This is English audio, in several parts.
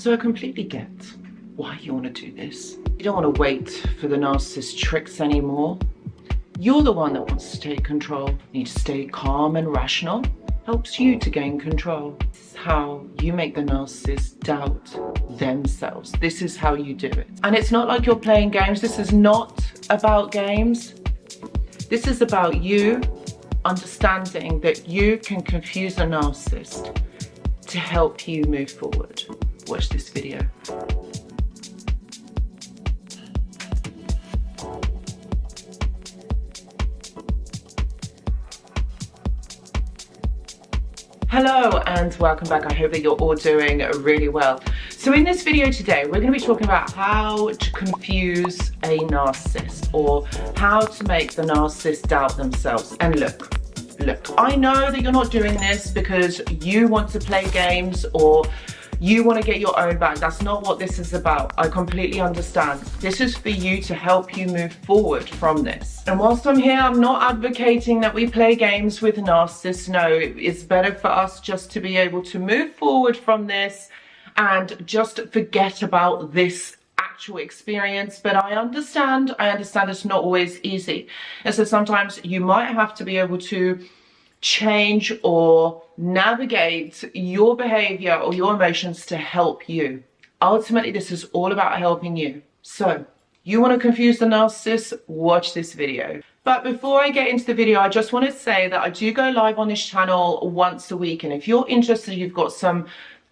So I completely get why you want to do this. You don't want to wait for the narcissist tricks anymore. You're the one that wants to take control. You need to stay calm and rational. Helps you to gain control. This is how you make the narcissist doubt themselves. This is how you do it. And it's not like you're playing games. This is not about games. This is about you understanding that you can confuse a narcissist to help you move forward. Watch this video. Hello and welcome back. I hope that you're all doing really well. So in this video today, we're going to be talking about how to confuse a narcissist, or how to make the narcissist doubt themselves. And look, I know that you're not doing this because you want to play games or you want to get your own back. That's not what this is about. I completely understand. This is for you to help you move forward from this. And whilst I'm here, I'm not advocating that we play games with narcissists. No, it's better for us just to be able to move forward from this and just forget about this actual experience. But I understand it's not always easy. And so sometimes you might have to be able to change or navigate your behavior or your emotions to help you. Ultimately, this is all about helping you. So you want to confuse the narcissist? Watch this video. But before I get into the video, I just want to say that I do go live on this channel once a week. And if you're interested, you've got some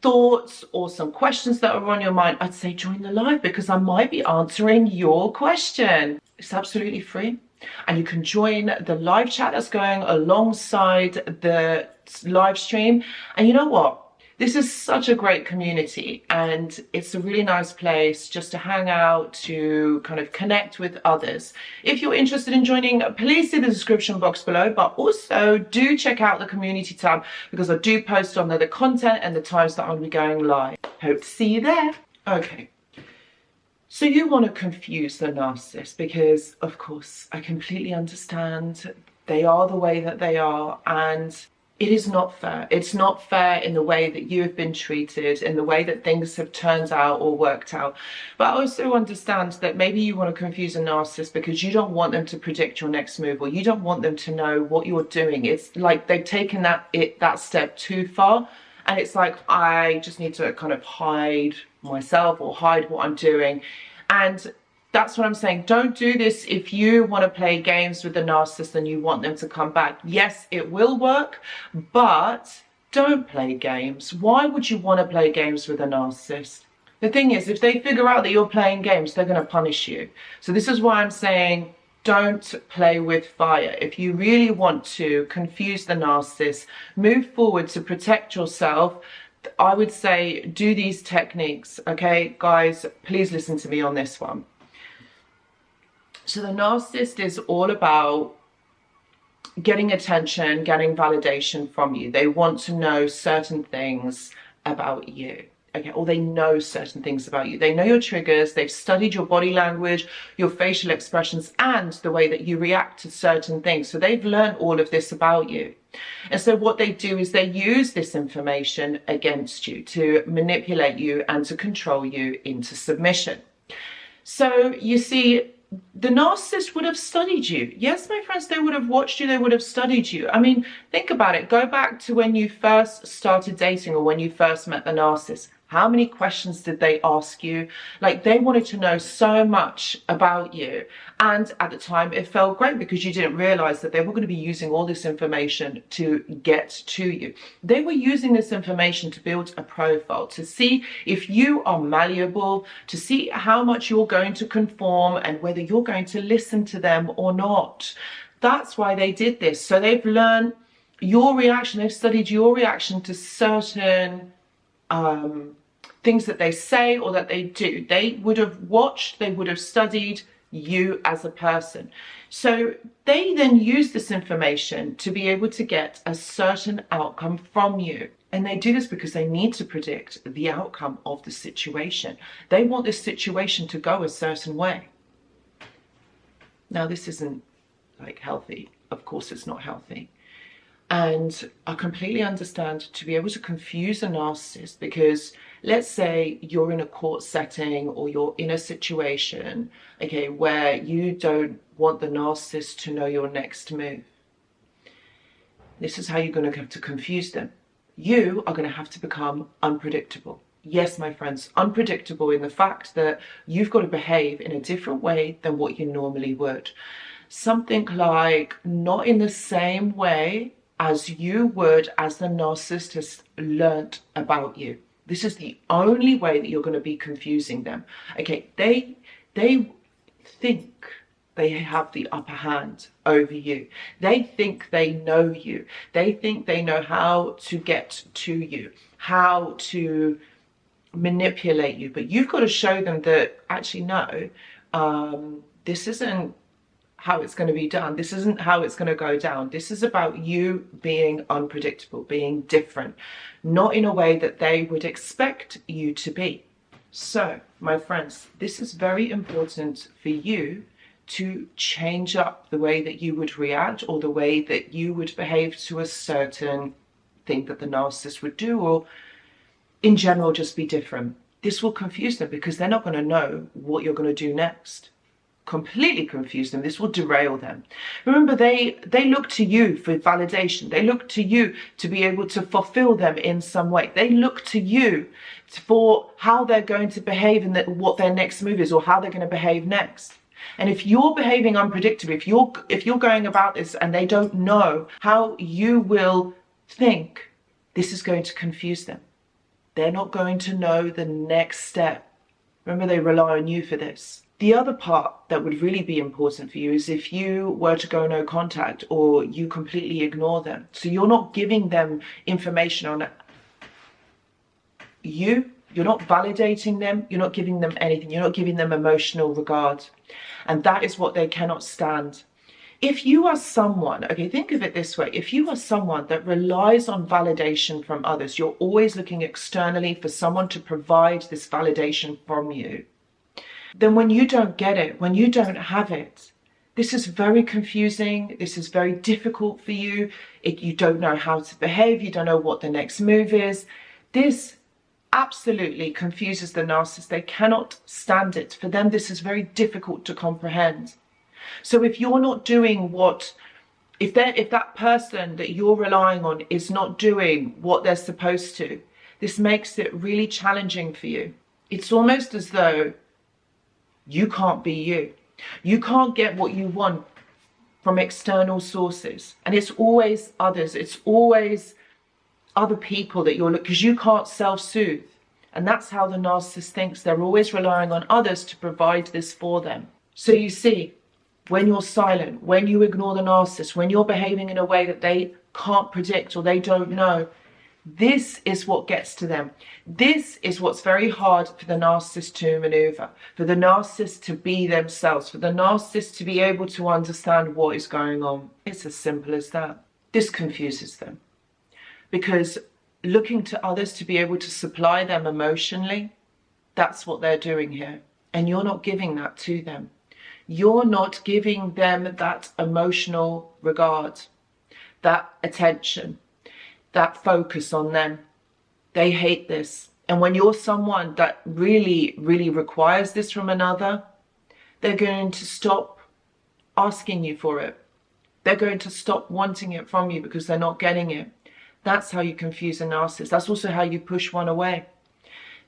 thoughts or some questions that are on your mind, I'd say join the live because I might be answering your question. It's absolutely free. And you can join the live chat that's going alongside the live stream. And you know what? This is such a great community and it's a really nice place just to hang out, to kind of connect with others. If you're interested in joining, please see the description box below, but also do check out the community tab because I do post on there the content and the times that I'll be going live. Hope to see you there. Okay. So you want to confuse the narcissist because, of course, I completely understand they are the way that they are and it is not fair. It's not fair in the way that you have been treated, in the way that things have turned out or worked out. But I also understand that maybe you want to confuse a narcissist because you don't want them to predict your next move or you don't want them to know what you're doing. It's like they've taken that step too far and it's like, I just need to kind of hide myself or hide what I'm doing. And that's what I'm saying. Don't do this if you want to play games with the narcissist and you want them to come back. Yes, it will work, but don't play games. Why would you want to play games with a narcissist? The thing is, if they figure out that you're playing games, they're going to punish you. So this is why I'm saying don't play with fire. If you really want to confuse the narcissist, move forward to protect yourself, I would say do these techniques. Okay, guys, please listen to me on this one. So the narcissist is all about getting attention, getting validation from you. They want to know certain things about you. Okay, or they know certain things about you. They know your triggers, they've studied your body language, your facial expressions, and the way that you react to certain things. So they've learned all of this about you. And so what they do is they use this information against you to manipulate you and to control you into submission. So you see, the narcissist would have studied you. Yes, my friends, they would have watched you, they would have studied you. I mean, think about it. Go back to when you first started dating or when you first met the narcissist. How many questions did they ask you? Like, they wanted to know so much about you. And at the time, it felt great because you didn't realize that they were going to be using all this information to get to you. They were using this information to build a profile, to see if you are malleable, to see how much you're going to conform and whether you're going to listen to them or not. That's why they did this. So they've learned your reaction. They've studied your reaction to certain things that they say or that they do. They would have watched, they would have studied you as a person. So they then use this information to be able to get a certain outcome from you. And they do this because they need to predict the outcome of the situation. They want this situation to go a certain way. Now, this isn't like healthy. Of course, it's not healthy. And I completely understand to be able to confuse a narcissist because let's say you're in a court setting or you're in a situation, okay, where you don't want the narcissist to know your next move. This is how you're going to have to confuse them. You are going to have to become unpredictable. Yes, my friends, unpredictable in the fact that you've got to behave in a different way than what you normally would. Something like not in the same way as you would as the narcissist has learnt about you. This is the only way that you're going to be confusing them. Okay, they think they have the upper hand over you. They think they know you. They think they know how to get to you, how to manipulate you. But you've got to show them that actually, no, this isn't how it's going to be done. This isn't how it's going to go down. This is about you being unpredictable, being different, not in a way that they would expect you to be. So, my friends, this is very important for you to change up the way that you would react or the way that you would behave to a certain thing that the narcissist would do, or in general just be different. This will confuse them because they're not going to know what you're going to do next. Completely confuse them. This will derail them. Remember, they look to you for validation. They look to you to be able to fulfill them in some way. They look to you for how they're going to behave and what their next move is, or how they're going to behave next. And if you're behaving unpredictably, if you're going about this and they don't know how you will think, this is going to confuse them. They're not going to know the next step. Remember, they rely on you for this. The other part that would really be important for you is if you were to go no contact or you completely ignore them. So you're not giving them information on you. You're not validating them. You're not giving them anything. You're not giving them emotional regard. And that is what they cannot stand. If you are someone, okay, think of it this way. If you are someone that relies on validation from others, you're always looking externally for someone to provide this validation from you. Then when you don't get it, when you don't have it, this is very confusing. This is very difficult for you. You don't know how to behave. You don't know what the next move is. This absolutely confuses the narcissist. They cannot stand it. For them, this is very difficult to comprehend. So if you're not doing if that person that you're relying on is not doing what they're supposed to, this makes it really challenging for you. It's almost as though you can't be you. You can't get what you want from external sources. And it's always others. It's always other people that you're looking, because you can't self-soothe. And that's how the narcissist thinks. They're always relying on others to provide this for them. So you see, when you're silent, when you ignore the narcissist, when you're behaving in a way that they can't predict or they don't know, this is what gets to them. This is what's very hard for the narcissist to maneuver, for the narcissist to be themselves, for the narcissist to be able to understand what is going on. It's as simple as that. This confuses them because looking to others to be able to supply them emotionally, that's what they're doing here. And you're not giving that to them. You're not giving them that emotional regard, that attention, that focus on them. They hate this. And when you're someone that really, really requires this from another, they're going to stop asking you for it. They're going to stop wanting it from you because they're not getting it. That's how you confuse a narcissist. That's also how you push one away,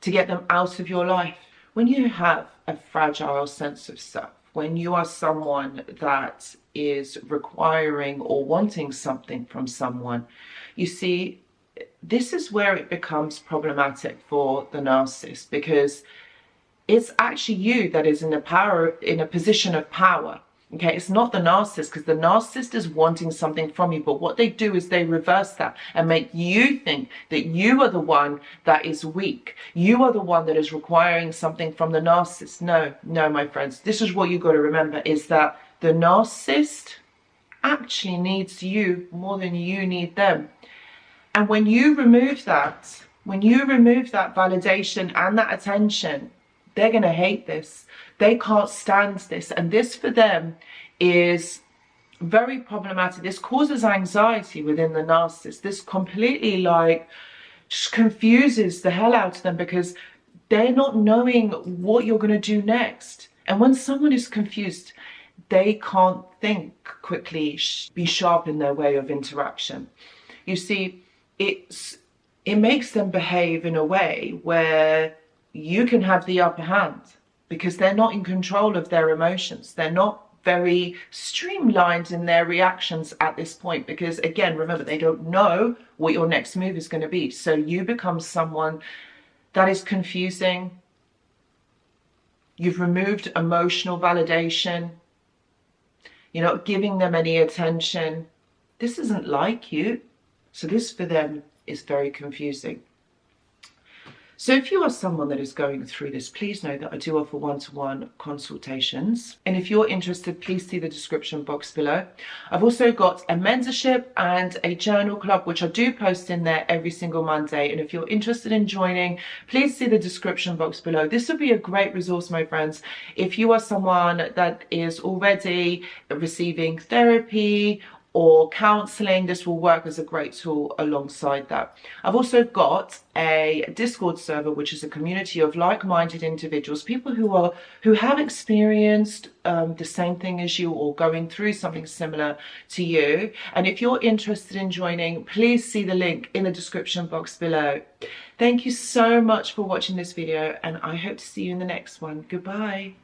to get them out of your life. When you have a fragile sense of self, when you are someone that is requiring or wanting something from someone, you see, this is where it becomes problematic for the narcissist, because it's actually you that is in a position of power. Okay, it's not the narcissist, because the narcissist is wanting something from you, but what they do is they reverse that and make you think that you are the one that is weak. You are the one that is requiring something from the narcissist. No, my friends, this is what you've got to remember, is that the narcissist actually needs you more than you need them. And when you remove that validation and that attention, they're going to hate this. They can't stand this. And this for them is very problematic. This causes anxiety within the narcissist. This completely just confuses the hell out of them because they're not knowing what you're going to do next. And when someone is confused, they can't think quickly, be sharp in their way of interaction. You see, it makes them behave in a way where you can have the upper hand because they're not in control of their emotions. They're not very streamlined in their reactions at this point because, again, remember, they don't know what your next move is going to be. So you become someone that is confusing. You've removed emotional validation. You're not giving them any attention. This isn't like you. So this for them is very confusing. So if you are someone that is going through this, please know that I do offer one-to-one consultations. And if you're interested, please see the description box below. I've also got a mentorship and a journal club, which I do post in there every single Monday. And if you're interested in joining, please see the description box below. This would be a great resource, my friends, if you are someone that is already receiving therapy or counseling. This will work as a great tool alongside that. I've also got a Discord server, which is a community of like-minded individuals, people who have experienced the same thing as you or going through something similar to you. And if you're interested in joining, please see the link in the description box below. Thank you so much for watching this video, and I hope to see you in the next one. Goodbye.